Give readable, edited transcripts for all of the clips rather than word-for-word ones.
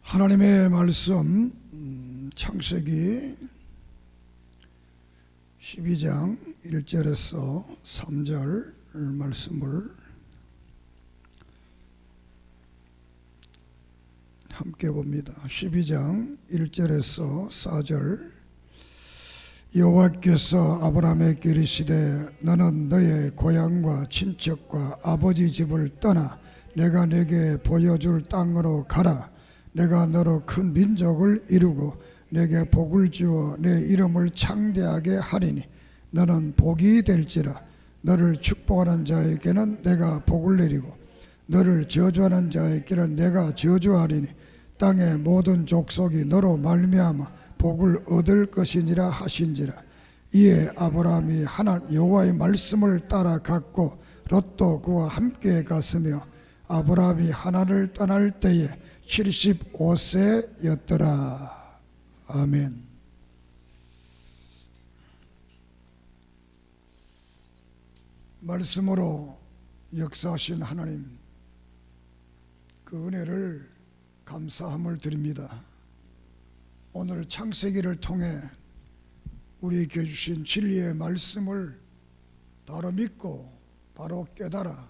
하나님의 말씀 창세기 12장 1절에서 3절 말씀을 함께 봅니다. 12장 1절에서 4절. 여호와께서 아브라함에게 이르시되 너는 너의 고향과 친척과 아버지 집을 떠나 내가 내게 보여줄 땅으로 가라. 내가 너로 큰 민족을 이루고 내게 복을 주어 내 이름을 창대하게 하리니 너는 복이 될지라. 너를 축복하는 자에게는 내가 복을 내리고 너를 저주하는 자에게는 내가 저주하리니 땅의 모든 족속이 너로 말미암아 복을 얻을 것이니라 하신지라. 이에 아브라함이 여호와의 말씀을 따라갔고 롯도 그와 함께 갔으며 아브라함이 하나를 떠날 때에 75세였더라. 아멘. 말씀으로 역사하신 하나님, 그 은혜를 감사함을 드립니다. 오늘 창세기를 통해 우리에게 주신 진리의 말씀을 바로 믿고 바로 깨달아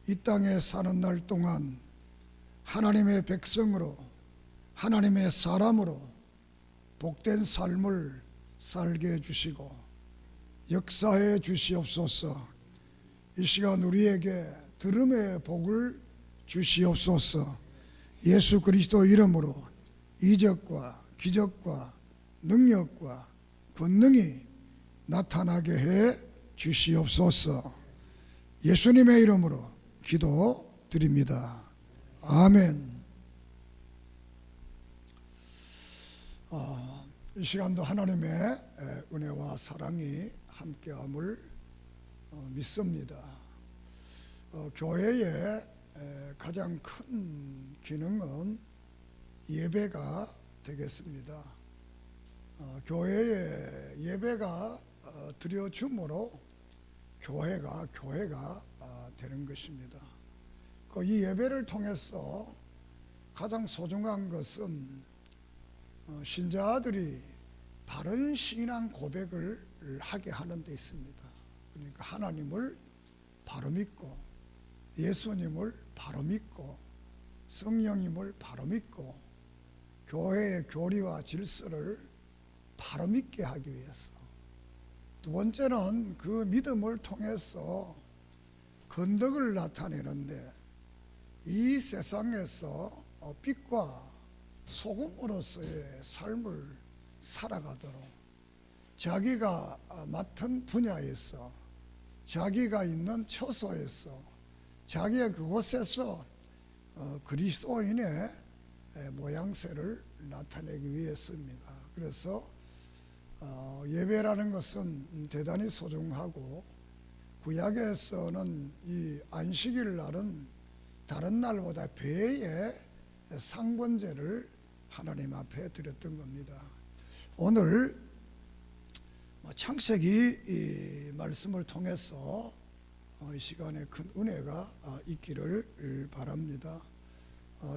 이 땅에 사는 날 동안 하나님의 백성으로, 하나님의 사람으로 복된 삶을 살게 해주시고 역사해 주시옵소서. 이 시간 우리에게 들음의 복을 주시옵소서. 예수 그리스도 이름으로 이적과 기적과 능력과 권능이 나타나게 해 주시옵소서. 예수님의 이름으로 기도드립니다. 아멘. 이 시간도 하나님의 은혜와 사랑이 함께함을 믿습니다. 교회의 가장 큰 기능은 예배가 되겠습니다. 교회에 예배가 드려줌으로 교회가 되는 것입니다. 이 예배를 통해서 가장 소중한 것은 신자들이 바른 신앙 고백을 하게 하는 데 있습니다. 그러니까 하나님을 바로 믿고 예수님을 바로 믿고 성령님을 바로 믿고 교회의 교리와 질서를 바로 믿게 하기 위해서, 두 번째는 그 믿음을 통해서 건덕을 나타내는데 이 세상에서 빛과 소금으로서의 삶을 살아가도록 자기가 맡은 분야에서, 자기가 있는 처소에서, 자기의 그곳에서 그리스도인의 모양새를 나타내기 위해서입니다. 그래서 예배라는 것은 대단히 소중하고, 구약에서는 이 안식일 날은 다른 날보다 배의 상번제를 하나님 앞에 드렸던 겁니다. 오늘 창세기 이 말씀을 통해서 이 시간에 큰 은혜가 있기를 바랍니다.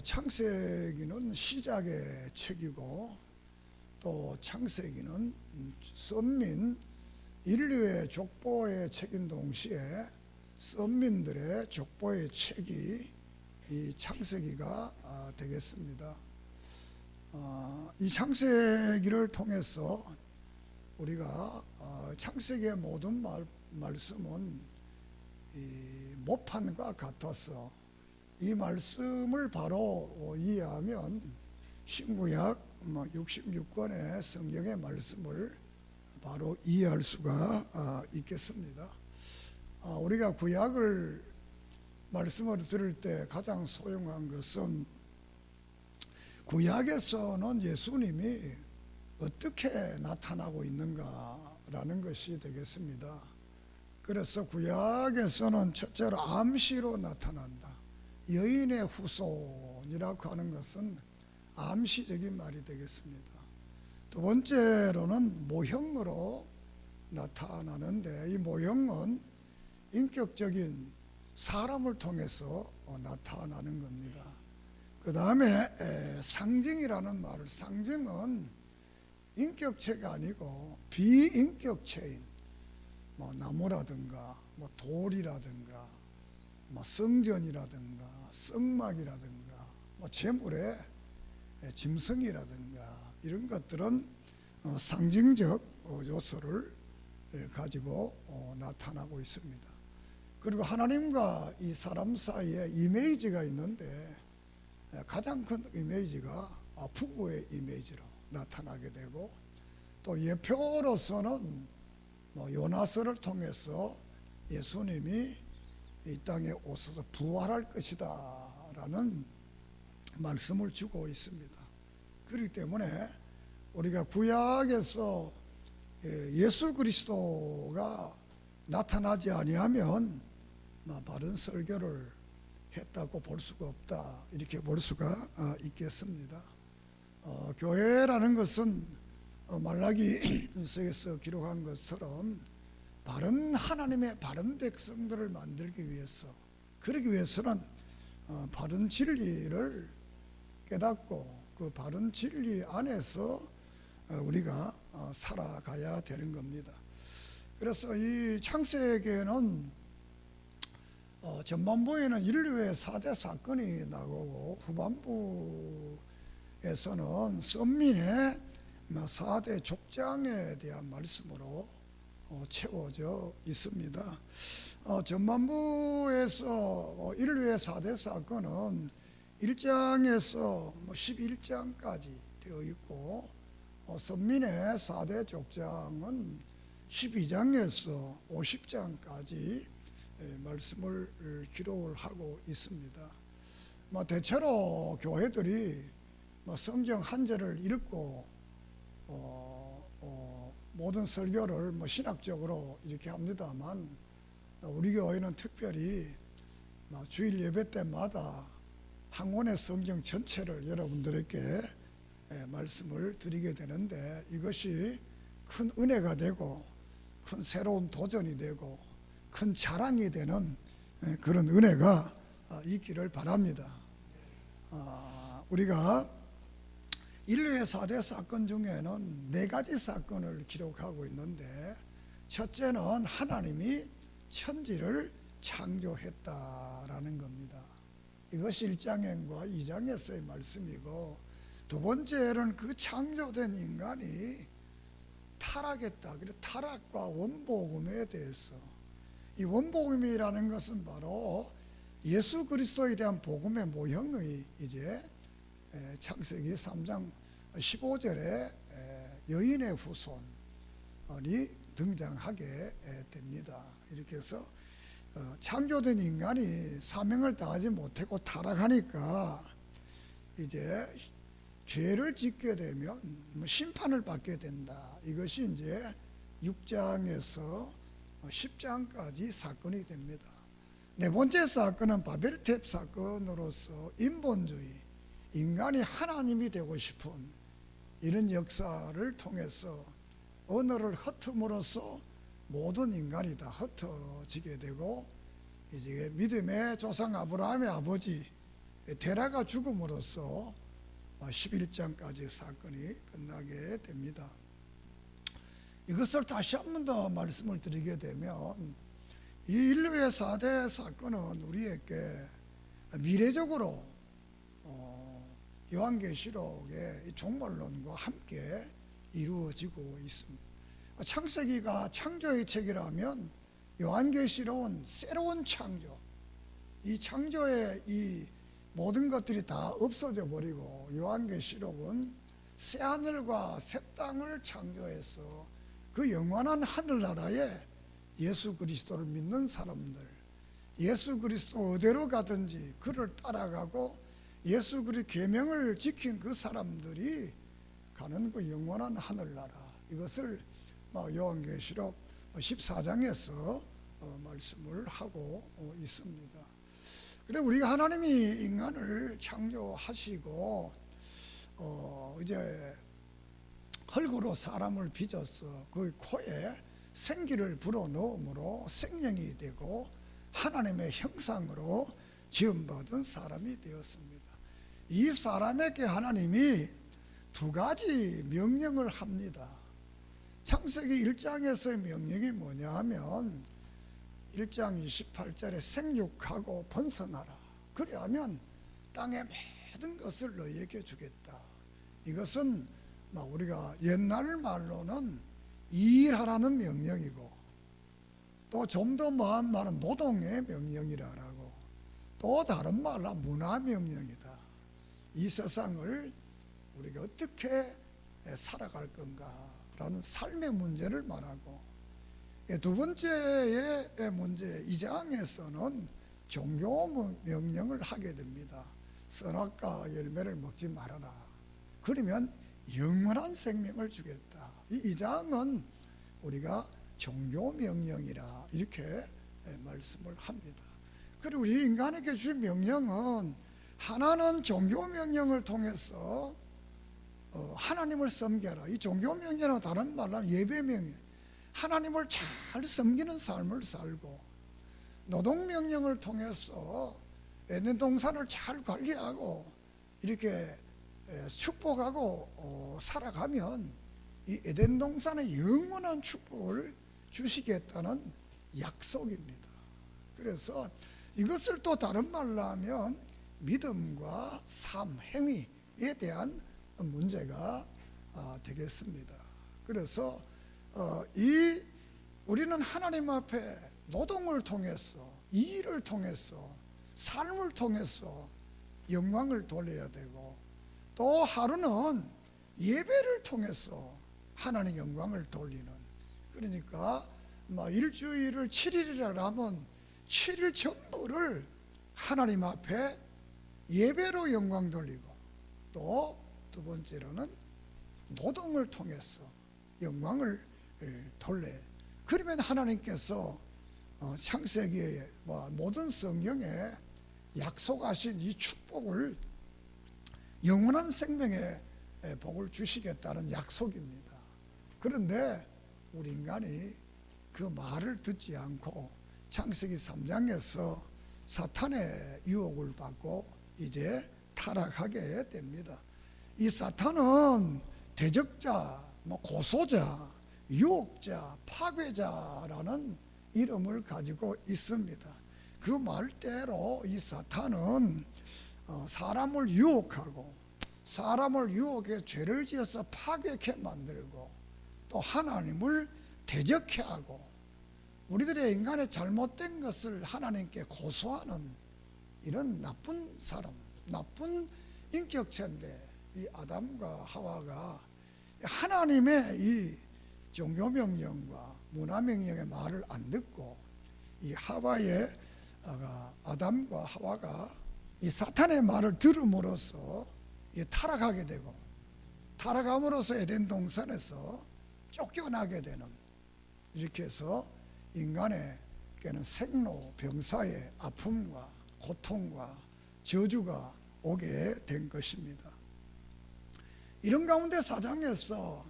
창세기는 시작의 책이고 또 창세기는 선민 인류의 족보의 책인 동시에 선민들의 족보의 책이 이 창세기가 되겠습니다. 이 창세기를 통해서 우리가 창세기의 모든 말씀은 이 모판과 같아서 이 말씀을 바로 이해하면 신구약 66권의 성경의 말씀을 바로 이해할 수가 있겠습니다. 우리가 구약을 말씀을 들을 때 가장 소중한 것은 구약에서는 예수님이 어떻게 나타나고 있는가라는 것이 되겠습니다. 그래서 구약에서는 첫째로 암시로 나타난다. 여인의 후손이라고 하는 것은 암시적인 말이 되겠습니다. 두 번째로는 모형으로 나타나는데 이 모형은 인격적인 사람을 통해서 나타나는 겁니다. 그 다음에 상징이라는 말을, 상징은 인격체가 아니고 비인격체인 뭐 나무라든가 뭐 돌이라든가 뭐 성전이라든가 성막이라든가 뭐 재물의 짐승이라든가 이런 것들은 상징적 요소를 가지고 나타나고 있습니다. 그리고 하나님과 이 사람 사이에 이미지가 있는데 가장 큰 이미지가 부부의 이미지로 나타나게 되고, 또 예표로서는 요나서를 통해서 예수님이 이 땅에 오셔서 부활할 것이다 라는 말씀을 주고 있습니다. 그렇기 때문에 우리가 구약에서 예수 그리스도가 나타나지 아니하면 바른 설교를 했다고 볼 수가 없다, 이렇게 볼 수가 있겠습니다. 교회라는 것은 말라기서에서 기록한 것처럼 바른 하나님의 바른 백성들을 만들기 위해서, 그러기 위해서는 바른 진리를 깨닫고 그 바른 진리 안에서 우리가 살아가야 되는 겁니다. 그래서 이 창세기에는 전반부에는 인류의 4대 사건이 나오고 후반부에서는 선민의 4대 족장에 대한 말씀으로 채워져 있습니다. 전반부에서 인류의 4대 사건은 1장에서 11장까지 되어 있고, 선민의 4대 족장은 12장에서 50장까지 말씀을 기록을 하고 있습니다. 대체로 교회들이 성경 한 절을 읽고 모든 설교를 신학적으로 이렇게 합니다만, 우리 교회는 특별히 주일 예배 때마다 한 권의 성경 전체를 여러분들에게 말씀을 드리게 되는데, 이것이 큰 은혜가 되고 큰 새로운 도전이 되고 큰 자랑이 되는 그런 은혜가 있기를 바랍니다. 우리가 인류의 4대 사건 중에는 4가지 사건을 기록하고 있는데, 첫째는 하나님이 천지를 창조했다라는 겁니다. 이것이 1장과 2장에서의 말씀이고, 두 번째는 그 창조된 인간이 타락했다. 그래서 타락과 원복음에 대해서, 이 원복음이라는 것은 바로 예수 그리스도에 대한 복음의 모형의 이제 창세기 3장 15절에 여인의 후손이 등장하게 됩니다. 이렇게 해서 창조된 인간이 사명을 다하지 못하고 타락하니까 이제 죄를 짓게 되면 심판을 받게 된다. 이것이 이제 6장에서 10장까지 사건이 됩니다. 네 번째 사건은 바벨탑 사건으로서 인본주의, 인간이 하나님이 되고 싶은 이런 역사를 통해서 언어를 흩음으로써 모든 인간이 다 흩어지게 되고, 이제 믿음의 조상 아브라함의 아버지 데라가 죽음으로써 11장까지 사건이 끝나게 됩니다. 이것을 다시 한 번 더 말씀을 드리게 되면, 이 인류의 4대 사건은 우리에게 미래적으로 요한계시록의 종말론과 함께 이루어지고 있습니다. 창세기가 창조의 책이라면 요한계시록은 새로운 창조, 이 창조의 이 모든 것들이 다 없어져 버리고, 요한계시록은 새하늘과 새 땅을 창조해서 그 영원한 하늘나라에 예수 그리스도를 믿는 사람들, 예수 그리스도 어디로 가든지 그를 따라가고 예수 그리스도 계명을 지킨 그 사람들이 가는 그 영원한 하늘나라, 이것을 요한계시록 14장에서 말씀을 하고 있습니다. 그래, 우리가 하나님이 인간을 창조하시고 이제 흙으로 사람을 빚어서 그 코에 생기를 불어넣음으로 생명이 되고 하나님의 형상으로 지음받은 사람이 되었습니다. 이 사람에게 하나님이 두 가지 명령을 합니다. 창세기 1장에서의 명령이 뭐냐 하면 1장 28절에 생육하고 번성하라. 그리하면 땅의 모든 것을 너희에게 주겠다. 이것은 우리가 옛날 말로는 일하라는 명령이고, 또 좀 더 마한 말은 노동의 명령이라고, 또 다른 말로 문화 명령이다. 이 세상을 우리가 어떻게 살아갈 건가라는 삶의 문제를 말하고, 두 번째의 문제 2장에서는 종교 명령을 하게 됩니다. 선악과 열매를 먹지 말아라. 그러면 영원한 생명을 주겠다. 이 2장은 우리가 종교 명령이라 이렇게 말씀을 합니다. 그리고 우리 인간에게 주신 명령은, 하나는 종교 명령을 통해서 하나님을 섬겨라. 이 종교 명령은 다른 말로 하면 예배 명령, 하나님을 잘 섬기는 삶을 살고, 노동 명령을 통해서 에덴 동산을 잘 관리하고 이렇게 축복하고 살아가면 이 에덴 동산의 영원한 축복을 주시겠다는 약속입니다. 그래서 이것을 또 다른 말로 하면 믿음과 삶, 행위에 대한 문제가 되겠습니다. 그래서 우리는 하나님 앞에 노동을 통해서, 일을 통해서, 삶을 통해서 영광을 돌려야 되고, 또 하루는 예배를 통해서 하나님 영광을 돌리는, 그러니까 일주일을 7일이라 하면 7일 전부를 하나님 앞에 예배로 영광 돌리고, 또 두 번째로는 노동을 통해서 영광을 돌려. 그러면 하나님께서 창세기에 모든 성경에 약속하신 이 축복을, 영원한 생명의 복을 주시겠다는 약속입니다. 그런데 우리 인간이 그 말을 듣지 않고 창세기 3장에서 사탄의 유혹을 받고 이제 타락하게 됩니다. 이 사탄은 대적자, 고소자, 유혹자, 파괴자라는 이름을 가지고 있습니다. 그 말대로 이 사탄은 사람을 유혹하고, 사람을 유혹해 죄를 지어서 파괴케 만들고, 또 하나님을 대적케 하고, 우리들의 인간의 잘못된 것을 하나님께 고소하는 이런 나쁜 사람, 나쁜 인격체인데, 이 아담과 하와가 하나님의 이 종교 명령과 문화 명령의 말을 안 듣고, 이 아담과 하와가 이 사탄의 말을 들음으로써 타락하게 되고, 타락함으로써 에덴 동산에서 쫓겨나게 되는, 이렇게 해서 인간에게는 생로 병사의 아픔과 고통과 저주가 오게 된 것입니다. 이런 가운데 4장에서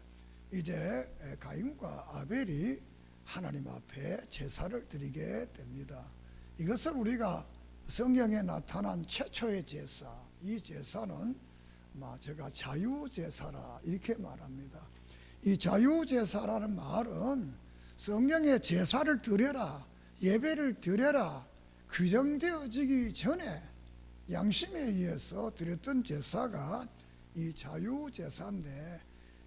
이제 가인과 아벨이 하나님 앞에 제사를 드리게 됩니다. 이것을 우리가 성경에 나타난 최초의 제사, 이 제사는 제가 자유제사라 이렇게 말합니다. 이 자유제사라는 말은 성경에 제사를 드려라, 예배를 드려라 규정되어지기 전에 양심에 의해서 드렸던 제사가 이 자유제사인데,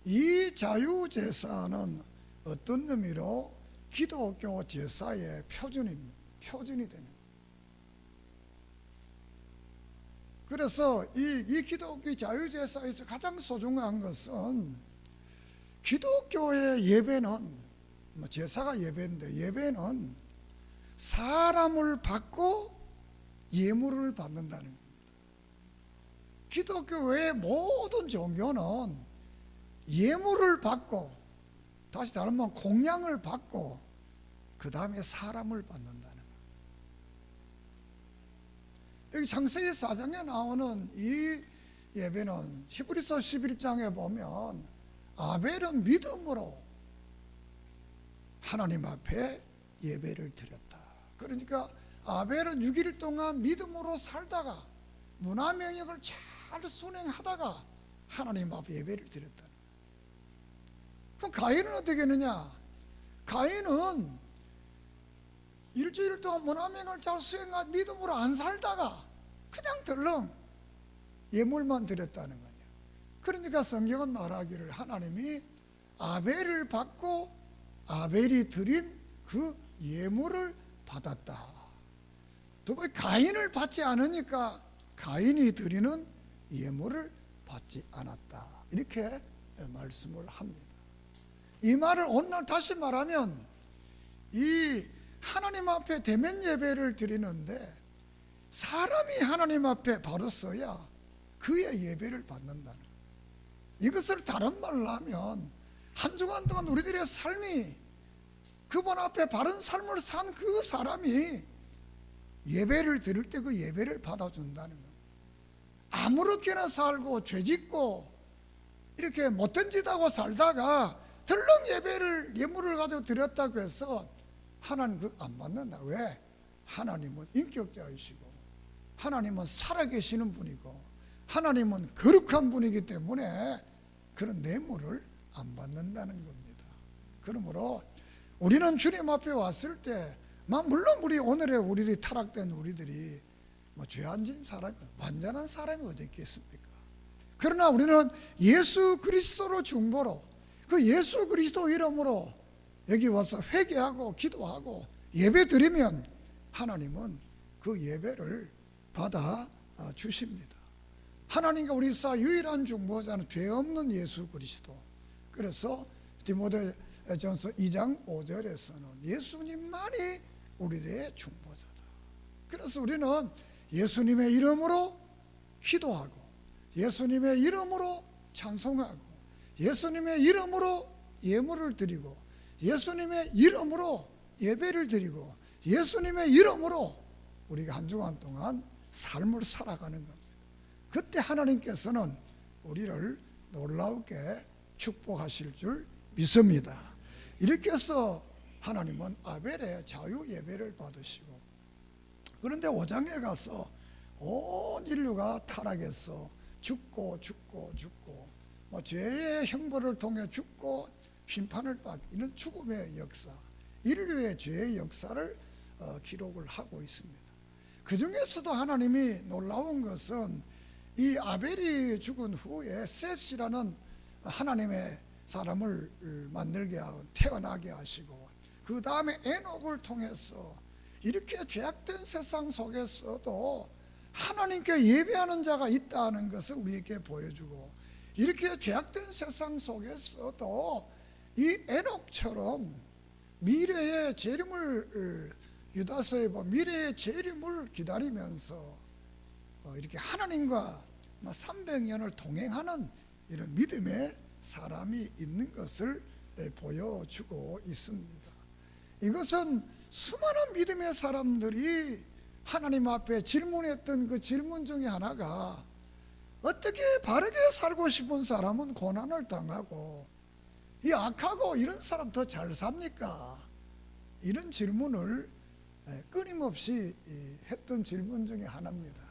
이 자유제사는 어떤 의미로 기독교 제사의 표준이 되는 거예요. 그래서 이 기독교 자유제사에서 가장 소중한 것은, 기독교의 예배는 제사가 예배인데, 예배는 사람을 받고 예물을 받는다는 겁니다. 기독교 외의 모든 종교는 예물을 받고, 다시 다른 말 공양을 받고, 그 다음에 사람을 받는다는 거예요. 여기 창세기 4장에 나오는 이 예배는 히브리서 11장에 보면 아벨은 믿음으로 하나님 앞에 예배를 드렸다. 그러니까 아벨은 6일 동안 믿음으로 살다가 문화명령을 잘 순행하다가 하나님 앞에 예배를 드렸다. 그럼 가인은 어떻게 했느냐? 가인은 일주일 동안 문화명령을 잘 수행하고 믿음으로 안 살다가 그냥 덜렁 예물만 드렸다는 거냐. 그러니까 성경은 말하기를 하나님이 아벨을 받고 아벨이 드린 그 예물을 받았다. 두 번 가인을 받지 않으니까 가인이 드리는 예물을 받지 않았다. 이렇게 말씀을 합니다. 이 말을 오늘 다시 말하면 이 하나님 앞에 대면 예배를 드리는데 사람이 하나님 앞에 바로 서야 그의 예배를 받는다는 거예요. 이것을 다른 말로 하면 한 주간 동안 우리들의 삶이 그분 앞에 바른 삶을 산 그 사람이 예배를 드릴 때 그 예배를 받아준다는 거예요. 아무렇게나 살고 죄짓고 이렇게 못된 짓 하고 살다가 덜렁 예물을 가지고 드렸다고 해서 하나님 그거 안 받는다. 왜? 하나님은 인격자이시고 하나님은 살아계시는 분이고 하나님은 거룩한 분이기 때문에 그런 뇌물을 안 받는다는 겁니다. 그러므로 우리는 주님 앞에 왔을 때 물론 우리들이 타락된 우리들이 죄 안 진 사람이 완전한 사람이 어디 있겠습니까? 그러나 우리는 예수 그리스도로 중보로 그 예수 그리스도 이름으로 여기 와서 회개하고 기도하고 예배 드리면 하나님은 그 예배를 받아 주십니다. 하나님과 우리 사이 유일한 중보자는 죄 없는 예수 그리스도. 그래서 디모데전서 2장 5절에서는 예수님만이 우리의 중보자다. 그래서 우리는 예수님의 이름으로 기도하고 예수님의 이름으로 찬송하고 예수님의 이름으로 예물을 드리고 예수님의 이름으로 예배를 드리고 예수님의 이름으로 우리가 한 주간 동안 삶을 살아가는 겁니다. 그때 하나님께서는 우리를 놀라우게 축복하실 줄 믿습니다. 이렇게 해서 하나님은 아벨의 자유 예배를 받으시고, 그런데 5장에 가서 온 인류가 타락해서 죽고 죄의 형벌을 통해 죽고 심판을 받는 죽음의 역사, 인류의 죄의 역사를 기록을 하고 있습니다. 그 중에서도 하나님이 놀라운 것은 이 아벨이 죽은 후에 셋이라는 하나님의 사람을 만들게 하고 태어나게 하시고, 그 다음에 에녹을 통해서 이렇게 죄악된 세상 속에서도 하나님께 예배하는 자가 있다는 것을 우리에게 보여주고, 이렇게 죄악된 세상 속에서도 이 에녹처럼 미래의 재림을 유다서에 보면 미래의 재림을 기다리면서 이렇게 하나님과 300년을 동행하는 이런 믿음의 사람이 있는 것을 보여주고 있습니다. 이것은 수많은 믿음의 사람들이 하나님 앞에 질문했던 그 질문 중에 하나가, 어떻게 바르게 살고 싶은 사람은 고난을 당하고 이 악하고 이런 사람 더 잘 삽니까? 이런 질문을 끊임없이 했던 질문 중에 하나입니다.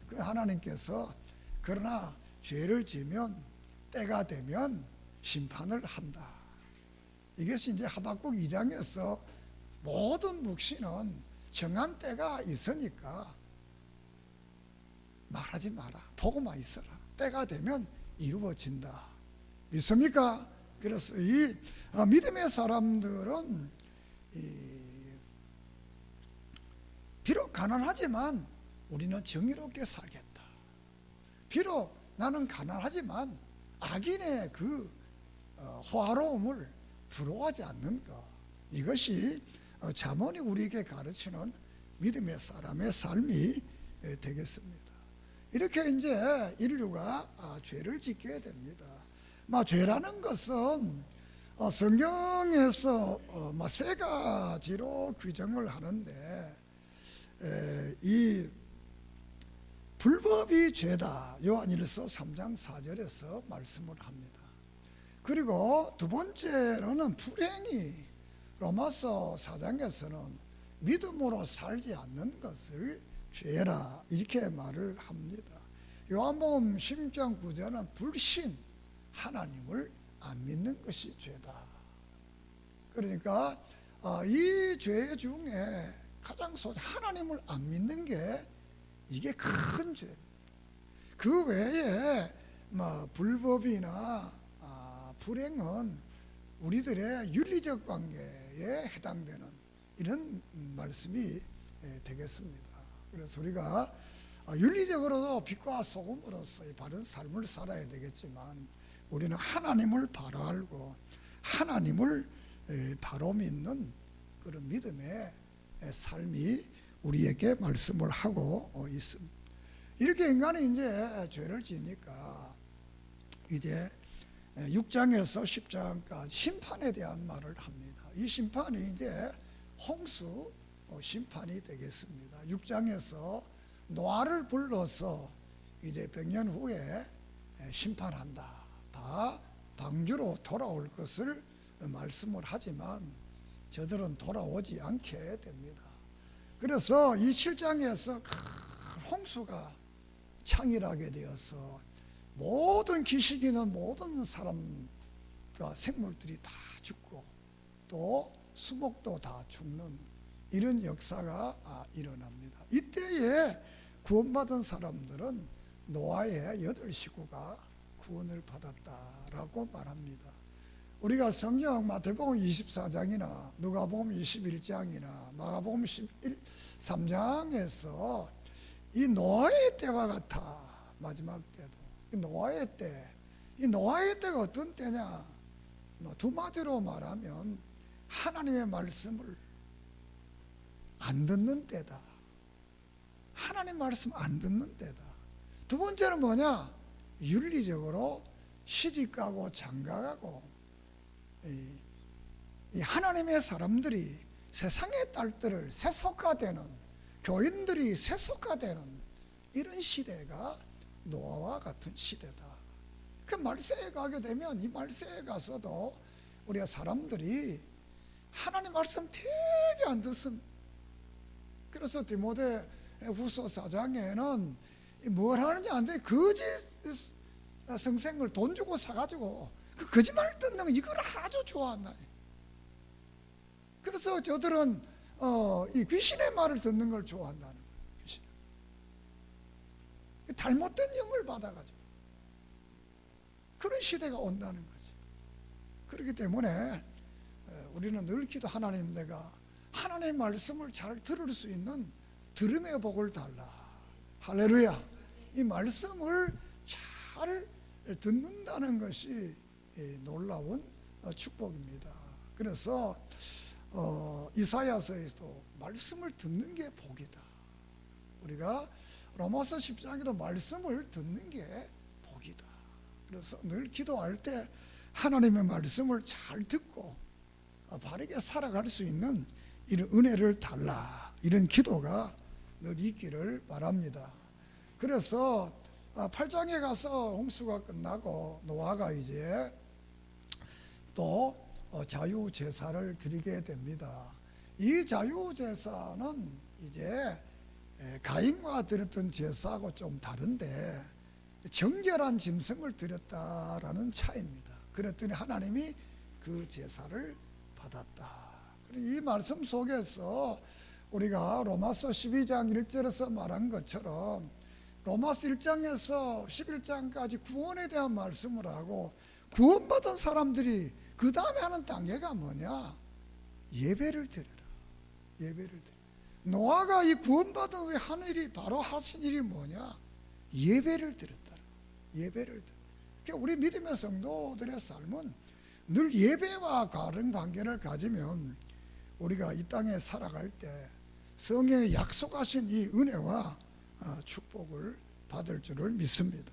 그 하나님께서 그러나 죄를 지면 때가 되면 심판을 한다. 이것이 이제 하박국 2장에서 모든 묵시는 정한 때가 있으니까 말하지 마라. 보고만 있어라. 때가 되면 이루어진다. 믿습니까? 그래서 이 믿음의 사람들은 비록 가난하지만 우리는 정의롭게 살겠다. 비록 나는 가난하지만 악인의 그 호화로움을 부러워하지 않는 것, 이것이 잠언이 우리에게 가르치는 믿음의 사람의 삶이 되겠습니다. 이렇게 이제 인류가 죄를 짓게 됩니다. 죄라는 것은 성경에서 세 가지로 규정을 하는데, 이 불법이 죄다, 요한일서 3장 4절에서 말씀을 합니다. 그리고 두 번째로는 불행이, 로마서 4장에서는 믿음으로 살지 않는 것을 죄라 이렇게 말을 합니다. 요한복음 16장 9절은 불신, 하나님을 안 믿는 것이 죄다. 그러니까 이 죄 중에 가장 소중, 하나님을 안 믿는 게 이게 큰 죄. 그 외에 불법이나 불행은 우리들의 윤리적 관계에 해당되는 이런 말씀이 되겠습니다. 그래서 우리가 윤리적으로도 빛과 소금으로서의 바른 삶을 살아야 되겠지만 우리는 하나님을 바로 알고 하나님을 바로 믿는 그런 믿음의 삶이 우리에게 말씀을 하고 있습니다. 이렇게 인간이 이제 죄를 지니까 이제 6장에서 10장까지 심판에 대한 말을 합니다. 이 심판이 이제 홍수 심판이 되겠습니다. 6장에서 노아를 불러서 이제 100년 후에 심판한다. 다 방주로 돌아올 것을 말씀을 하지만 저들은 돌아오지 않게 됩니다. 그래서 이 7장에서 큰 홍수가 창일하게 되어서 모든 기식이는 모든 사람과 생물들이 다 죽고 또 수목도 다 죽는 이런 역사가 일어납니다. 이때에 구원받은 사람들은 노아의 8식구가 구원을 받았다라고 말합니다. 우리가 성경 마태복음 24장이나 누가복음 21장이나 마가복음 13장에서 이 노아의 때와 같아. 마지막 때도 노아의 때, 이 노아의 때가 어떤 때냐? 두 마디로 말하면 하나님의 말씀을 안 듣는 때다. 하나님 말씀 안 듣는 때다. 두 번째는 뭐냐? 윤리적으로 시집가고 장가가고 이 하나님의 사람들이 세상의 딸들을 세속화되는, 교인들이 세속화되는 이런 시대가 노아와 같은 시대다. 그 말세에 가게 되면 이 말세에 가서도 우리가 사람들이 하나님 말씀 되게 안 듣습니다. 그래서 디모데 후서 4장에는 뭘 하는지 안 돼. 거짓 성생을 돈 주고 사가지고 그 거짓말 듣는 거 이걸 아주 좋아한다. 그래서 저들은 이 귀신의 말을 듣는 걸 좋아한다는 거예요. 귀신. 잘못된 영을 받아가지고 그런 시대가 온다는 거지. 그렇기 때문에 우리는 늘 기도, 하나님, 내가 하나님의 말씀을 잘 들을 수 있는 들음의 복을 달라. 할렐루야. 이 말씀을 잘 듣는다는 것이 놀라운 축복입니다. 그래서 이사야서에도 말씀을 듣는 게 복이다. 우리가 로마서 10장에도 말씀을 듣는 게 복이다. 그래서 늘 기도할 때 하나님의 말씀을 잘 듣고 바르게 살아갈 수 있는 이런 은혜를 달라. 이런 기도가 늘 있기를 바랍니다. 그래서 8장에 가서 홍수가 끝나고 노아가 이제 또 자유제사를 드리게 됩니다. 이 자유제사는 이제 가인과 드렸던 제사하고 좀 다른데 정결한 짐승을 드렸다라는 차이입니다. 그랬더니 하나님이 그 제사를 받았다. 이 말씀 속에서 우리가 로마서 12장 1절에서 말한 것처럼 로마서 1장에서 11장까지 구원에 대한 말씀을 하고 구원받은 사람들이 그 다음에 하는 단계가 뭐냐? 예배를 드려라. 예배를 드려. 노아가 이 구원받은 후에 한 일이, 바로 하신 일이 뭐냐? 예배를 드렸다. 예배를 드렸다. 그러니까 우리 믿음의 성도들의 삶은 늘 예배와 가른 관계를 가지면 우리가 이 땅에 살아갈 때 성경에 약속하신 이 은혜와 축복을 받을 줄을 믿습니다.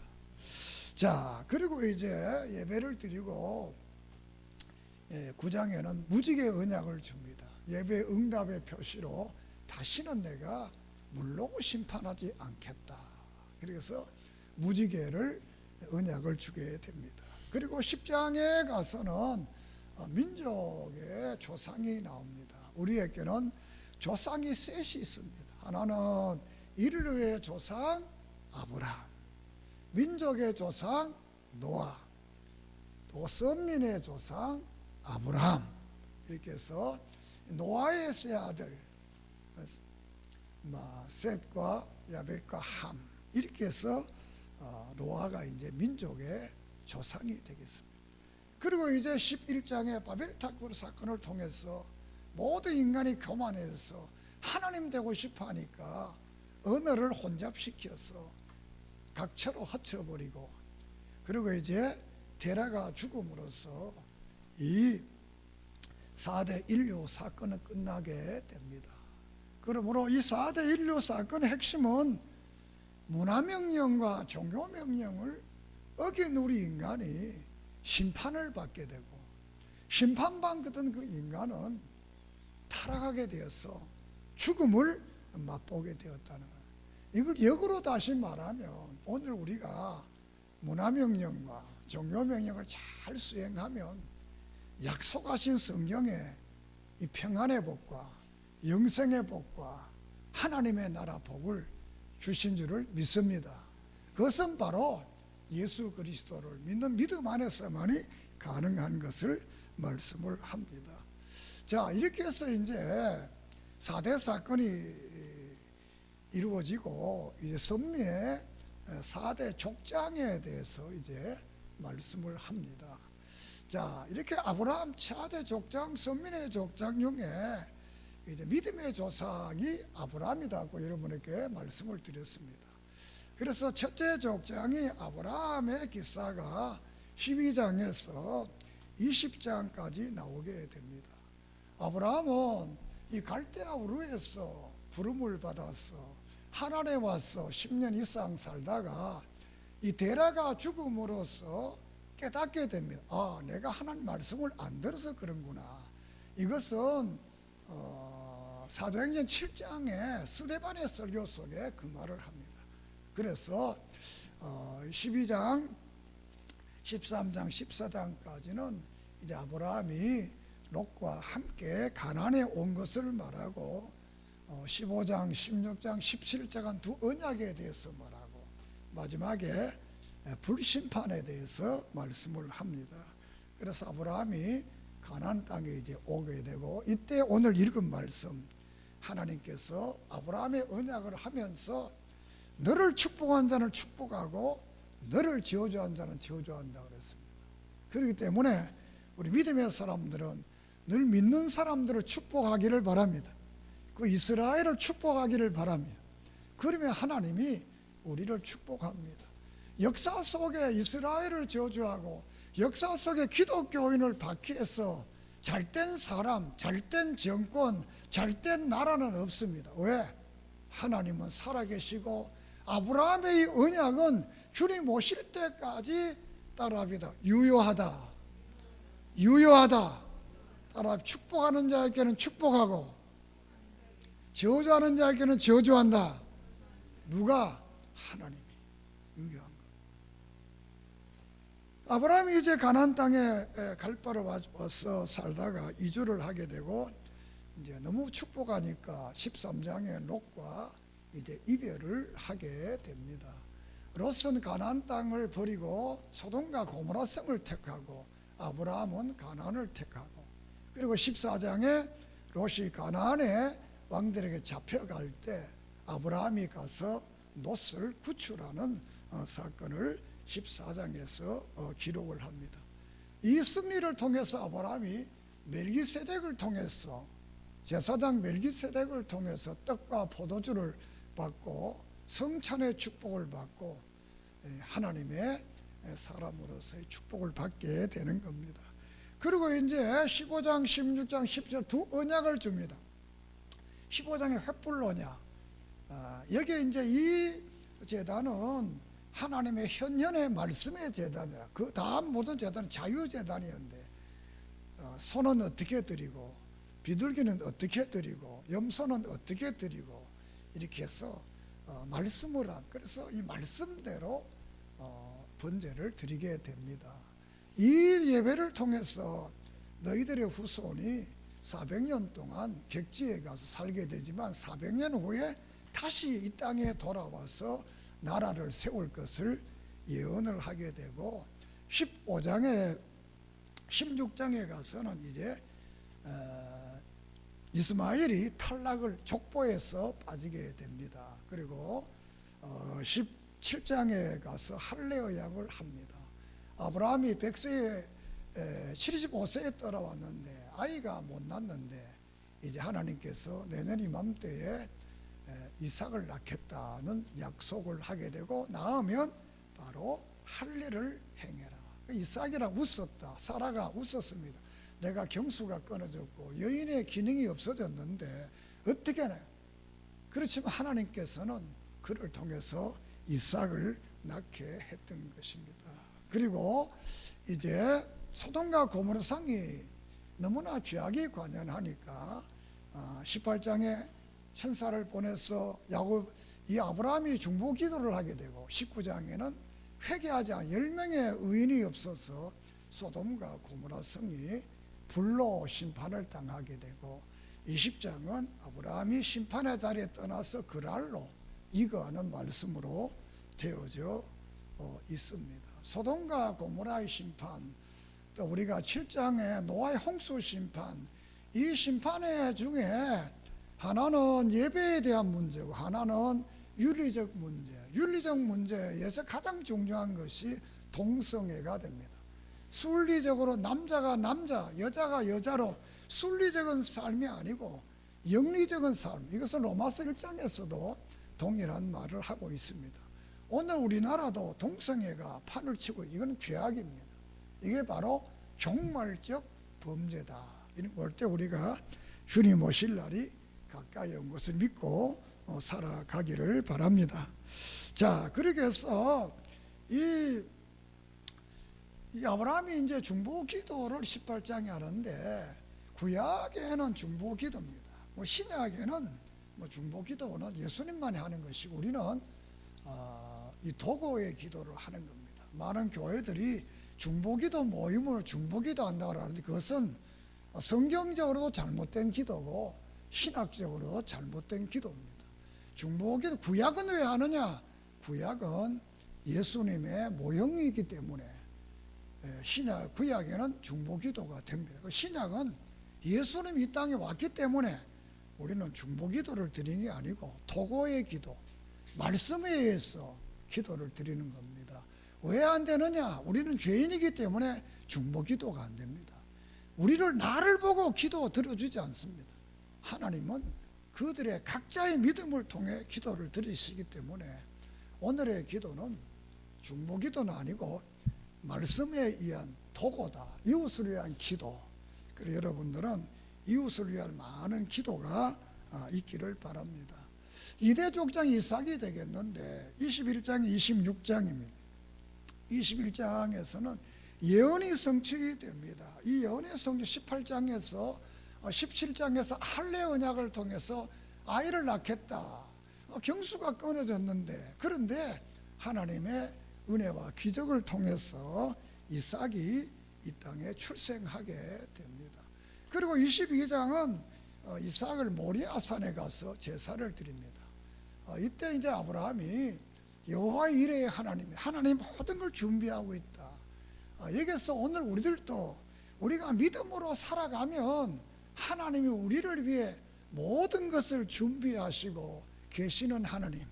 자, 그리고 이제 예배를 드리고 9장에는 무지개 언약을 줍니다. 예배 응답의 표시로 다시는 내가 물르고 심판하지 않겠다. 그래서 무지개를 언약을 주게 됩니다. 그리고 10장에 가서는 민족의 조상이 나옵니다. 우리에게는 조상이 셋이 있습니다. 하나는 인류의 조상 아브라함, 민족의 조상 노아, 또 선민의 조상 아브라함, 이렇게 해서 노아의 세 아들 셋과 야벳과 함, 이렇게 해서 노아가 이제 민족의 조상이 되겠습니다. 그리고 이제 11장의 바벨탑 사건을 통해서 모든 인간이 교만해서 하나님 되고 싶어 하니까 언어를 혼잡시켜서 각처로 흩어버리고, 그리고 이제 데라가 죽음으로써 이 4대 인류 사건은 끝나게 됩니다. 그러므로 이 4대 인류 사건의 핵심은 문화명령과 종교명령을 어긴 우리 인간이 심판을 받게 되고, 심판받던 그 인간은 타락하게 되어서 죽음을 맛보게 되었다는 거예요. 이걸 역으로 다시 말하면 오늘 우리가 문화명령과 종교명령을 잘 수행하면 약속하신 성경에 이 평안의 복과 영생의 복과 하나님의 나라 복을 주신 줄을 믿습니다. 그것은 바로 예수 그리스도를 믿는 믿음 안에서만이 가능한 것을 말씀을 합니다. 자, 이렇게 해서 이제 4대 사건이 이루어지고 이제 선민의 4대 족장에 대해서 이제 말씀을 합니다. 자, 이렇게 아브라함 4대 족장, 선민의 족장 중에 이제 믿음의 조상이 아브라함이라고 여러분에게 말씀을 드렸습니다. 그래서 첫째 족장이 아브라함의 기사가 12장에서 20장까지 나오게 됩니다. 아브라함은 이 갈대아 우르에서 부름을 받아서 하란에 와서 10년 이상 살다가 이 데라가 죽음으로써 깨닫게 됩니다. 아, 내가 하나님 말씀을 안 들어서 그런구나. 이것은 사도행전 7장의 스데반의 설교 속에 그 말을 합니다. 그래서 12장, 13장, 14장까지는 이제 아브라함이 롯과 함께 가나안에 온 것을 말하고 15장, 16장, 17장은 두 언약에 대해서 말하고 마지막에 불심판에 대해서 말씀을 합니다. 그래서 아브라함이 가나안 땅에 이제 오게 되고, 이때 오늘 읽은 말씀, 하나님께서 아브라함의 언약을 하면서 너를 축복한 자는 축복하고 너를 저주한 자는 저주한다 그랬습니다. 그렇기 때문에 우리 믿음의 사람들은 늘 믿는 사람들을 축복하기를 바랍니다. 그 이스라엘을 축복하기를 바랍니다. 그러면 하나님이 우리를 축복합니다. 역사 속에 이스라엘을 저주하고 역사 속에 기독교인을 박해해서 잘된 사람, 잘된 정권, 잘된 나라는 없습니다. 왜? 하나님은 살아계시고 아브라함의 언약은 주님 오실 때까지 따라합니다. 유효하다. 유효하다. 따라 축복하는 자에게는 축복하고 저주하는 자에게는 저주한다. 누가? 하나님이. 유효한 것. 아브라함이 이제 가나안 땅에 갈 바를 와서 살다가 이주를 하게 되고 이제 너무 축복하니까 13장에 롯과 이제 이별을 하게 됩니다. 롯은 가나안 땅을 버리고 소돔과 고모라 성을 택하고 아브라함은 가나안을 택하고, 그리고 14장에 롯이 가나안의 왕들에게 잡혀갈 때 아브라함이 가서 롯을 구출하는 사건을 14장에서 기록을 합니다. 이 승리를 통해서 아브라함이 멜기세덱을 통해서, 제사장 멜기세덱을 통해서 떡과 포도주를 받고 성찬의 축복을 받고 하나님의 사람으로서의 축복을 받게 되는 겁니다. 그리고 이제 15장, 16장, 17장 두 언약을 줍니다. 15장의 횃불 언약. 여기에 이제 이 제단은 하나님의 현현의 말씀의 제단이라. 그 다음 모든 제단은 자유제단이었는데 소는 어떻게 드리고 비둘기는 어떻게 드리고 염소는 어떻게 드리고 이렇게 해서 말씀을 한, 그래서 이 말씀대로 번제를 드리게 됩니다. 이 예배를 통해서 너희들의 후손이 400년 동안 객지에 가서 살게 되지만 400년 후에 다시 이 땅에 돌아와서 나라를 세울 것을 예언을 하게 되고 15장에 16장에 가서는 이제 이스마엘이 탈락을 족보에서 빠지게 됩니다. 그리고 17장에 가서 할례 의약을 합니다. 아브라함이 100세에 75세에 돌아왔는데 아이가 못 낳는데 이제 하나님께서 내년 이맘때에 이삭을 낳겠다는 약속을 하게 되고 낳으면 바로 할례를 행해라. 이삭이랑 웃었다. 사라가 웃었습니다. 내가 경수가 끊어졌고 여인의 기능이 없어졌는데 어떻게 하나요? 그렇지만 하나님께서는 그를 통해서 이삭을 낳게 했던 것입니다. 그리고 이제 소돔과 고모라 성이 너무나 죄악이 관연하니까 18장에 천사를 보내서 이 아브라함이 중보 기도를 하게 되고 19장에는 회개하지 않은 10명의 의인이 없어서 소돔과 고모라 성이 불로 심판을 당하게 되고 20장은 아브라함이 심판의 자리에 떠나서 그랄로 이거하는 말씀으로 되어져 있습니다. 소돔과 고모라의 심판, 또 우리가 7장에 노아의 홍수 심판, 이 심판의 중에 하나는 예배에 대한 문제고 하나는 윤리적 문제. 윤리적 문제에서 가장 중요한 것이 동성애가 됩니다. 순리적으로 남자가 남자, 여자가 여자로 순리적인 삶이 아니고 영리적인 삶, 이것은 로마서 1장에서도 동일한 말을 하고 있습니다. 오늘 우리나라도 동성애가 판을 치고 이건 죄악입니다. 이게 바로 종말적 범죄다. 이럴 때 우리가 주님 오실 날이 가까이 온 것을 믿고 살아가기를 바랍니다. 자, 그렇게 해서 이 아브라함이 이제 중보 기도를 18장에 하는데 구약에는 중보 기도입니다. 신약에는 중보 기도는 예수님만이 하는 것이고 우리는 이 도고의 기도를 하는 겁니다. 많은 교회들이 중보기도 모임을 중보기도 한다고 하는데 그것은 성경적으로도 잘못된 기도고 신학적으로도 잘못된 기도입니다. 중보기도 구약은 왜 하느냐? 구약은 예수님의 모형이기 때문에 구약에는 중보기도가 됩니다. 신약은 예수님이 이 땅에 왔기 때문에 우리는 중보기도를 드리는 게 아니고 도고의 기도, 말씀에 의해서 기도를 드리는 겁니다. 왜 안 되느냐? 우리는 죄인이기 때문에 중보기도가 안 됩니다. 나를 보고 기도 들어주지 않습니다. 하나님은 그들의 각자의 믿음을 통해 기도를 드리시기 때문에 오늘의 기도는 중보기도는 아니고 말씀에 의한 도고다. 이웃을 위한 기도. 그래서 여러분들은 이웃을 위한 많은 기도가 있기를 바랍니다. 이대족장 이삭이 되겠는데 21장이 26장입니다. 21장에서는 예언이 성취가 됩니다. 이 예언의 성취 18장에서 17장에서 할례 언약을 통해서 아이를 낳겠다. 경수가 끊어졌는데 그런데 하나님의 은혜와 기적을 통해서 이삭이 이 땅에 출생하게 됩니다. 그리고 22장은 이삭을 모리아산에 가서 제사를 드립니다. 이때 이제 아브라함이 여호와의 이레의 하나님 모든 걸 준비하고 있다. 여기서 오늘 우리들도 우리가 믿음으로 살아가면 하나님이 우리를 위해 모든 것을 준비하시고 계시는 하나님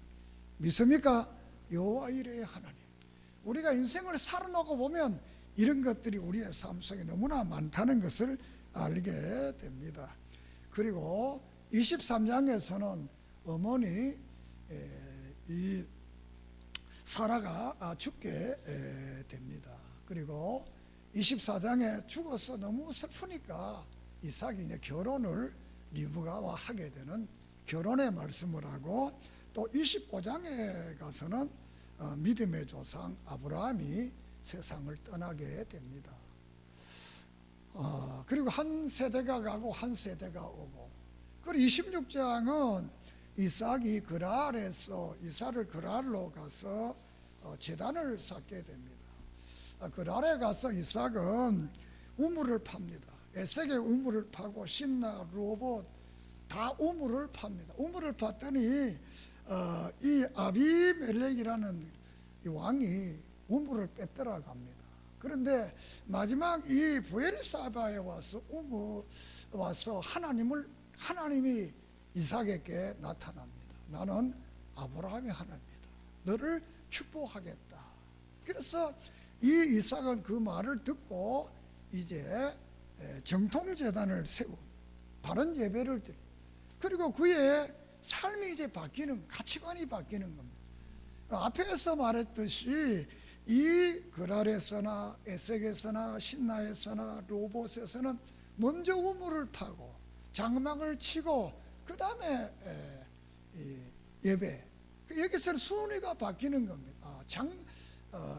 믿습니까? 여호와의 이레의 하나님. 우리가 인생을 살아놓고 보면 이런 것들이 우리의 삶 속에 너무나 많다는 것을 알게 됩니다. 그리고 23장에서는 어머니 이 사라가 죽게 됩니다. 그리고 24장에 죽어서 너무 슬프니까 이삭이 이제 결혼을 리브가와 하게 되는 결혼의 말씀을 하고 또 25장에 가서는 믿음의 조상 아브라함이 세상을 떠나게 됩니다. 그리고 한 세대가 가고 한 세대가 오고 그리고 26장은 이삭이 그랄에서 이삭을 그랄로 가서 제단을 쌓게 됩니다. 그랄에 가서 이삭은 우물을 팝니다. 에색의 우물을 파고 신나 로봇 다 우물을 팝니다. 우물을 팠더니 이 아비멜렉이라는 이 왕이 우물을 뺐더라고 합니다. 그런데 마지막 이 부엘사바에 와서 하나님이 이삭에게 나타납니다. 나는 아브라함의 하나님이다. 너를 축복하겠다. 그래서 이 이삭은 그 말을 듣고 이제 정통제단을 세운 바른 예배를 드리고, 그리고 그의 삶이 이제 바뀌는, 가치관이 바뀌는 겁니다. 앞에서 말했듯이 이 그랄에서나 에색에서나 신나에서나 로봇에서는 먼저 우물을 파고 장막을 치고 그 다음에 예배, 여기서는 순위가 바뀌는 겁니다.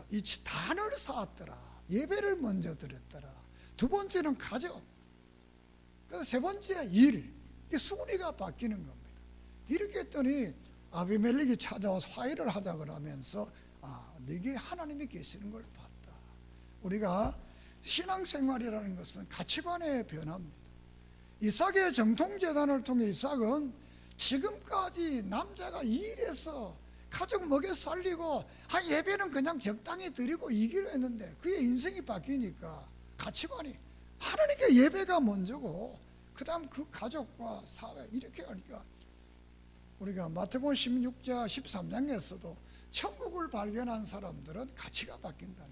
이 단을 쌓았더라, 예배를 먼저 드렸더라, 두 번째는 가정, 그래서 세 번째 일, 이 순위가 바뀌는 겁니다. 이렇게 했더니 아비멜렉이 찾아와서 화해를 하자 그러면서 네게 하나님이 계시는 걸 봤다. 우리가 신앙생활이라는 것은 가치관의 변화입니다. 이삭의 정통제단을 통해 이삭은 지금까지 남자가 일해서 가족 먹여 살리고 예배는 그냥 적당히 드리고 이기로 했는데 그의 인생이 바뀌니까 가치관이 하나님께 예배가 먼저고 그 다음 그 가족과 사회, 이렇게 하니까 우리가 마태복음 16장 13장에서도 천국을 발견한 사람들은 가치가 바뀐다는 거예요.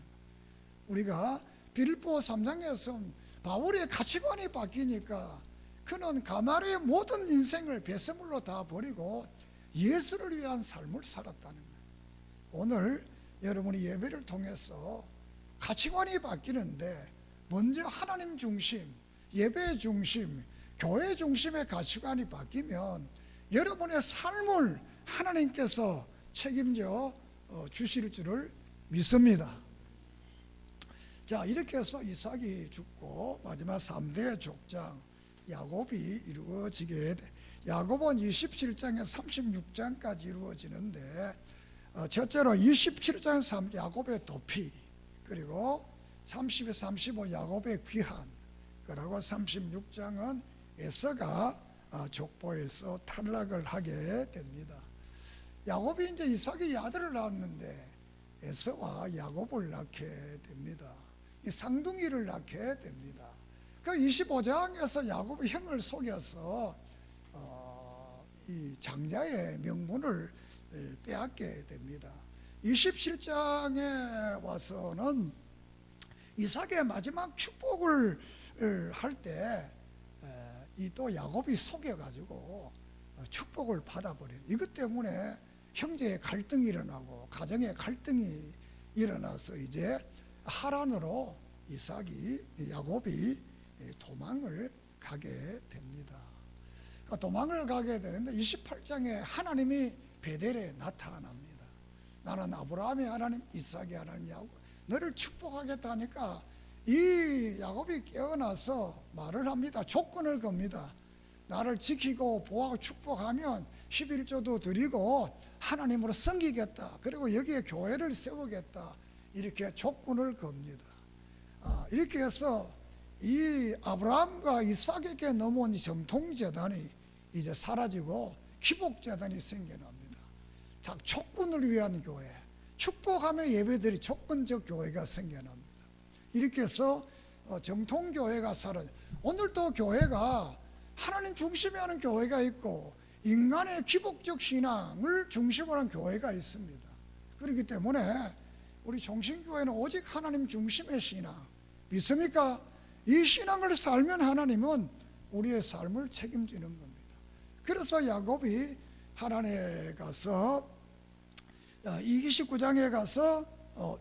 우리가 빌립보 3장에서 바울의 가치관이 바뀌니까 그는 가말의 모든 인생을 배설물로 다 버리고 예수를 위한 삶을 살았다는 거예요. 오늘 여러분이 예배를 통해서 가치관이 바뀌는데 먼저 하나님 중심, 예배 중심, 교회 중심의 가치관이 바뀌면 여러분의 삶을 하나님께서 책임져 주실 줄을 믿습니다. 자, 이렇게 해서 이삭이 죽고 마지막 3대 족장 야곱이 이루어지게 돼. 야곱은 27장에서 36장까지 이루어지는데 첫째로 27장 야곱의 도피, 그리고 30에 35 야곱의 귀한, 그리고 36장은 에서가 족보에서 탈락을 하게 됩니다. 야곱이 이제 이삭의 아들을 낳았는데 에서와 야곱을 낳게 됩니다. 이 쌍둥이를 낳게 됩니다. 그 25장에서 야곱의 형을 속여서 이 장자의 명분을 빼앗게 됩니다. 27장에 와서는 이삭의 마지막 축복을 할 때 이 또 야곱이 속여가지고 축복을 받아버려요. 이것 때문에 형제의 갈등이 일어나고 가정의 갈등이 일어나서 이제 하란으로 야곱이 도망을 가게 됩니다. 도망을 가게 되는데 28장에 하나님이 베델에 나타납니다. 나는 아브라함의 하나님, 이삭의 하나님, 너를 축복하겠다 하니까 이 야곱이 깨어나서 말을 합니다. 조건을 겁니다. 나를 지키고 보호하고 축복하면 11조도 드리고 하나님으로 섬기겠다, 그리고 여기에 교회를 세우겠다, 이렇게 조건을 겁니다. 이렇게 해서 이 아브라함과 이삭에게 넘어온 정통제단이 이제 사라지고 기복제단이 생겨납니다. 자, 촉군을 위한 교회, 축복하며 예배드리 조건적 교회가 생겨납니다. 이렇게 해서 정통교회가 사라져. 오늘도 교회가 하나님 중심에 하는 교회가 있고 인간의 기복적 신앙을 중심으로 하는 교회가 있습니다. 그렇기 때문에 우리 종신교회는 오직 하나님 중심의 신앙 믿습니까? 이 신앙을 살면 하나님은 우리의 삶을 책임지는 겁니다. 그래서 야곱이 하란에 가서 29장에 가서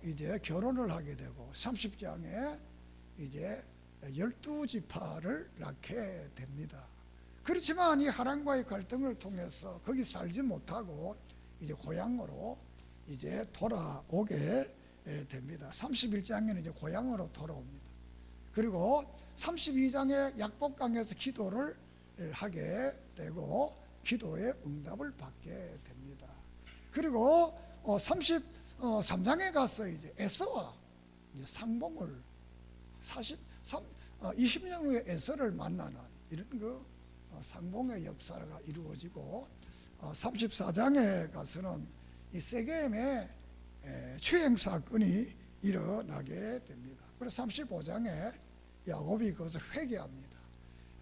이제 결혼을 하게 되고 30장에 이제 12지파를 낳게 됩니다. 그렇지만 이 하란과의 갈등을 통해서 거기 살지 못하고 이제 고향으로 이제 돌아오게 됩니다. 31장에는 이제 고향으로 돌아옵니다. 그리고 32장에 약복강에서 기도를 하게 되고 기도의 응답을 받게 됩니다. 그리고 33장에 가서 이제 에서와 이제 상봉을 20년 후에 에서를 만나는 이런 그 상봉의 역사가 이루어지고 34장에 가서는 이 세겜의 추행 사건이 일어나게 됩니다. 그래서 35장에 야곱이 그것을 회개합니다.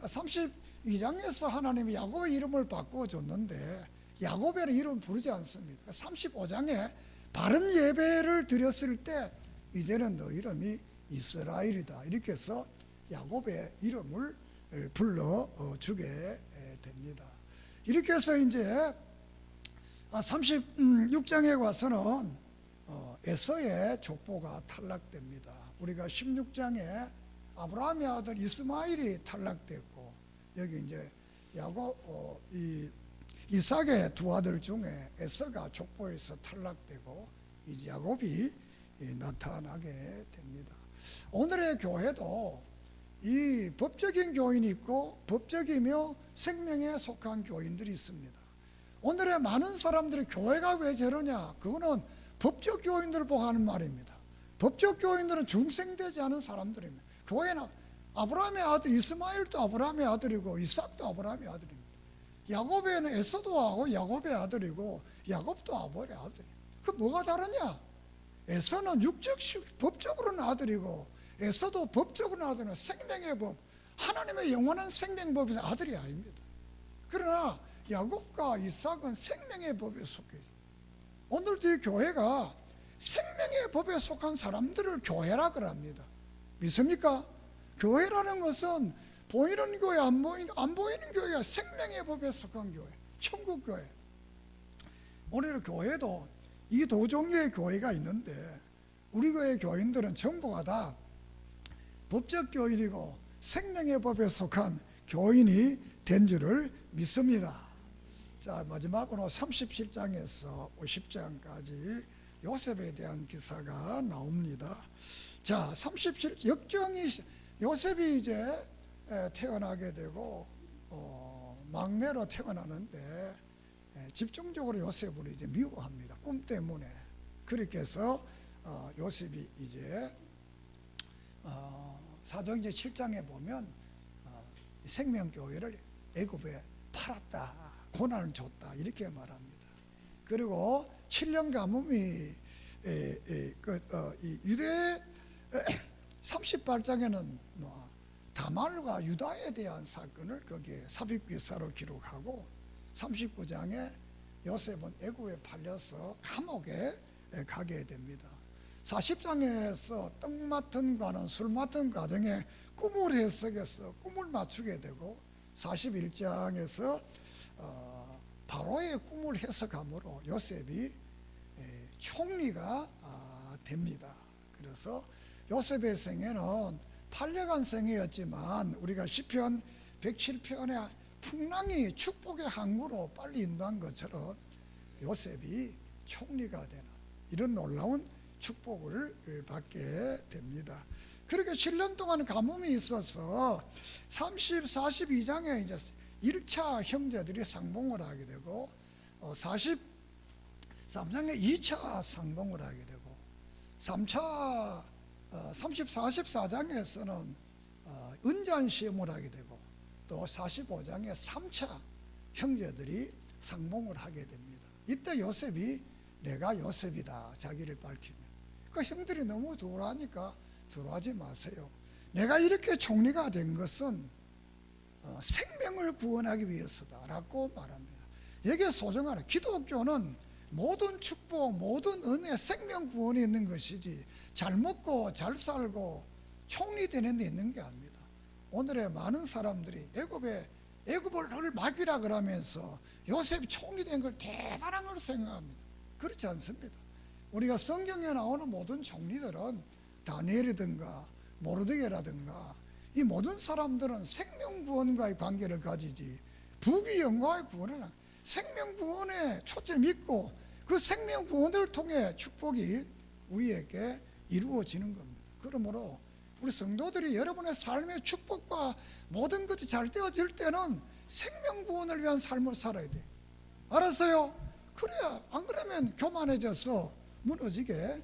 32장에서 하나님이 야곱의 이름을 바꾸어줬는데 야곱이라는 이름을 부르지 않습니다. 35장에 바른 예배를 드렸을 때 이제는 너 이름이 이스라엘이다 이렇게 해서 야곱의 이름을 불러주게 됩니다. 이렇게 해서 이제 36장에 와서는 에서의 족보가 탈락됩니다. 우리가 16장에 아브라함의 아들 이스마엘이 탈락됐고 여기 이제 이삭의 두 아들 중에 에서가 족보에서 탈락되고 이제 야곱이 나타나게 됩니다. 오늘의 교회도 이 법적인 교인이 있고 법적이며 생명에 속한 교인들이 있습니다. 오늘의 많은 사람들이 교회가 왜 저러냐? 그거는 법적 교인들을 보고 하는 말입니다. 법적 교인들은 중생되지 않은 사람들입니다. 교회는 아브라함의 아들 이스마엘도 아브라함의 아들이고 이삭도 아브라함의 아들입니다. 야곱에는 에서도 하고 야곱의 아들이고 야곱도 아버지의 아들이에요. 그 뭐가 다르냐? 에서는 법적으로는 아들이고 에서도 법적으로는 아들이고 생명의 법, 하나님의 영원한 생명법에서 아들이 아닙니다. 그러나 야곱과 이삭은 생명의 법에 속해 있습니다. 오늘도 이 교회가 생명의 법에 속한 사람들을 교회라 그럽니다. 믿습니까? 교회라는 것은 보이는 교회, 안 보이는 교회가 생명의 법에 속한 교회, 천국 교회. 오늘 교회도 이 두 종류의 교회가 있는데 우리 교회 교인들은 전부가 다 법적 교인이고 생명의 법에 속한 교인이 된 줄을 믿습니다. 자, 마지막으로 37장에서 50장까지 요셉에 대한 기사가 나옵니다. 자, 37 요셉이 이제 태어나게 되고 막내로 태어나는데 집중적으로 요셉을 이제 미워합니다. 꿈 때문에. 그렇게 해서 요셉이 이제 사도행전 7장에 보면 생명교회를 애굽에 팔았다, 고난을 줬다 이렇게 말합니다. 그리고 7년 가뭄이 유대 38장에는 다말과 유다에 대한 사건을 거기에 삽입기사로 기록하고 39장에 요셉은 애굽에 팔려서 감옥에 가게 됩니다. 40장에서 떡 맡은 과는 술 맡은 과정에 꿈을 해석해서 꿈을 맞추게 되고 41장에서 바로의 꿈을 해석함으로 요셉이 총리가 됩니다. 그래서 요셉의 생애는 팔려간 생애였지만 우리가 시편 107편에 풍랑이 축복의 항구로 빨리 인도한 것처럼 요셉이 총리가 되는 이런 놀라운 축복을 받게 됩니다. 그렇게 7년 동안 가뭄이 있어서 42장에 이제 1차 형제들이 상봉을 하게 되고 43장에 2차 상봉을 하게 되고 44장에서는 은잔 시험을 하게 되고 또 45장에 3차 형제들이 상봉을 하게 됩니다. 이때 요셉이 내가 요셉이다 자기를 밝히면 그 형들이 너무 두려워하니까 두려워하지 마세요. 내가 이렇게 총리가 된 것은 생명을 구원하기 위해서다 라고 말합니다. 여기에 소중하라. 기독교는 모든 축복, 모든 은혜, 생명 구원이 있는 것이지 잘 먹고 잘 살고 총리 되는 데 있는 게 아닙니다. 오늘의 많은 사람들이 애굽을 막이라 그러면서 요셉이 총리 된 걸 대단한 걸 생각합니다. 그렇지 않습니다. 우리가 성경에 나오는 모든 총리들은 다니엘이든가 모르드게라든가 이 모든 사람들은 생명 구원과의 관계를 가지지 부귀 영화의 구원은 생명 구원에 초점이 있고 그 생명 구원을 통해 축복이 우리에게 이루어지는 겁니다. 그러므로 우리 성도들이 여러분의 삶의 축복과 모든 것이 잘 되어질 때는 생명 구원을 위한 삶을 살아야 돼. 알았어요? 그래야 안 그러면 교만해져서 무너지게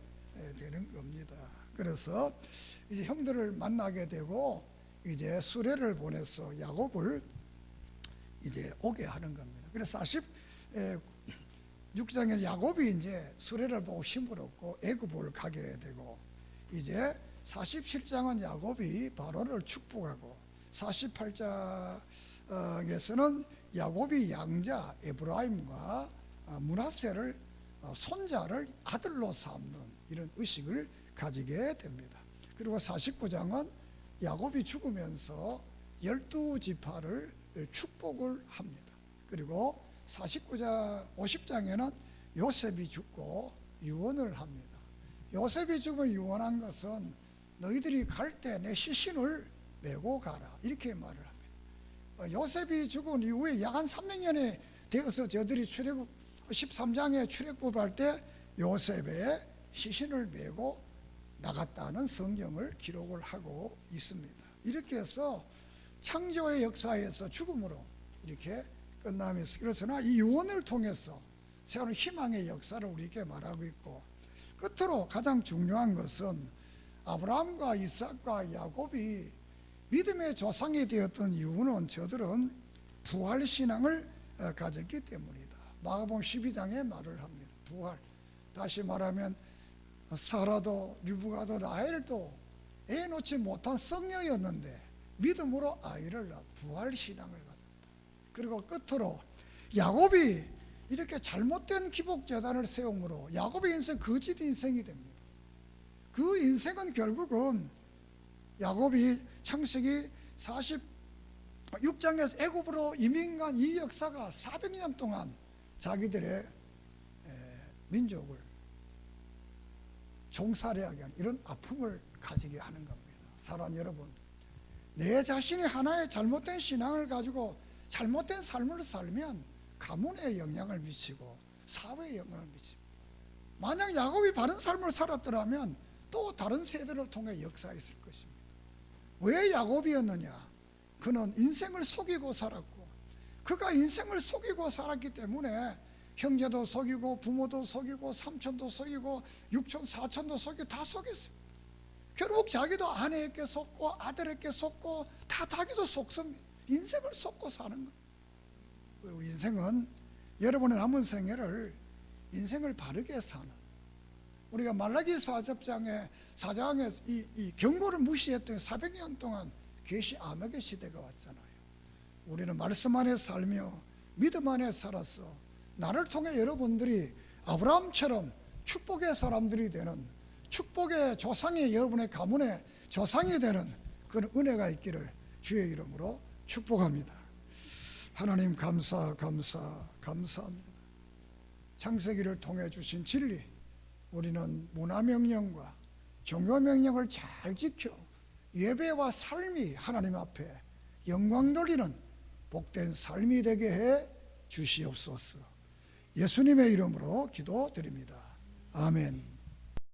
되는 겁니다. 그래서 이제 형들을 만나게 되고 이제 수레를 보내서 야곱을 이제 오게 하는 겁니다. 그래서 6장에 야곱이 이제 수레를 보고 힘을 얻고 애굽을 가게 되고, 이제 47장은 야곱이 바로를 축복하고, 48장에서는 야곱이 양자 에브라임과 므낫세를 손자를 아들로 삼는 이런 의식을 가지게 됩니다. 그리고 49장은 야곱이 죽으면서 12지파를 축복을 합니다. 그리고 49장 50장에는 요셉이 죽고 유언을 합니다. 요셉이 죽으면 유언한 것은 너희들이 갈 때 내 시신을 메고 가라, 이렇게 말을 합니다. 요셉이 죽은 이후에 약 한 300년에 되어서 저들이 출애굽 13장에 출애굽할 때 요셉의 시신을 메고 나갔다는 성경을 기록을 하고 있습니다. 이렇게 해서 창조의 역사에서 죽음으로 이렇게 끝나면서, 그래서나 이 유언을 통해서 새로운 희망의 역사를 우리에게 말하고 있고, 끝으로 가장 중요한 것은 아브라함과 이삭과 야곱이 믿음의 조상이 되었던 이유는 저들은 부활신앙을 가졌기 때문이다. 마가복음 12장에 말을 합니다. 부활, 다시 말하면 사라도 리브가도 라헬도 애 놓지 못한 성녀였는데 믿음으로 아이를 낳아 부활신앙을 가졌다. 그리고 끝으로 야곱이 이렇게 잘못된 기복재단을 세움으로 야곱의 인생 거짓 인생이 됩니다. 그 인생은 결국은 야곱이 창세기 46장에서 애굽으로 이민 간 이 역사가 400년 동안 자기들의 민족을 종살이하게 하는 이런 아픔을 가지게 하는 겁니다. 사랑하는 여러분, 내 자신이 하나의 잘못된 신앙을 가지고 잘못된 삶을 살면 가문에 영향을 미치고 사회에 영향을 미치고, 만약 야곱이 바른 삶을 살았더라면 또 다른 세대를 통해 역사했을 것입니다. 왜 야곱이었느냐? 그는 인생을 속이고 살았고, 그가 인생을 속이고 살았기 때문에 형제도 속이고 부모도 속이고 삼촌도 속이고 육촌 사촌도 속이고 다 속였습니다. 결국 자기도 아내에게 속고 아들에게 속고 다 자기도 속습니다. 인생을 속고 사는 거예요. 우리 인생은 여러분의 남은 생애를 인생을 바르게 사는, 우리가 말라기 4장에 이 경고를 무시했던 400년 동안 계시 암흑의 시대가 왔잖아요. 우리는 말씀 안에 살며 믿음 안에 살아서 나를 통해 여러분들이 아브라함처럼 축복의 사람들이 되는, 축복의 조상이 여러분의 가문의 조상이 되는 그런 은혜가 있기를 주의 이름으로 축복합니다. 하나님 감사합니다. 창세기를 통해 주신 진리, 우리는 문화명령과 종교명령을 잘 지켜 예배와 삶이 하나님 앞에 영광 돌리는 복된 삶이 되게 해 주시옵소서. 예수님의 이름으로 기도드립니다. 아멘.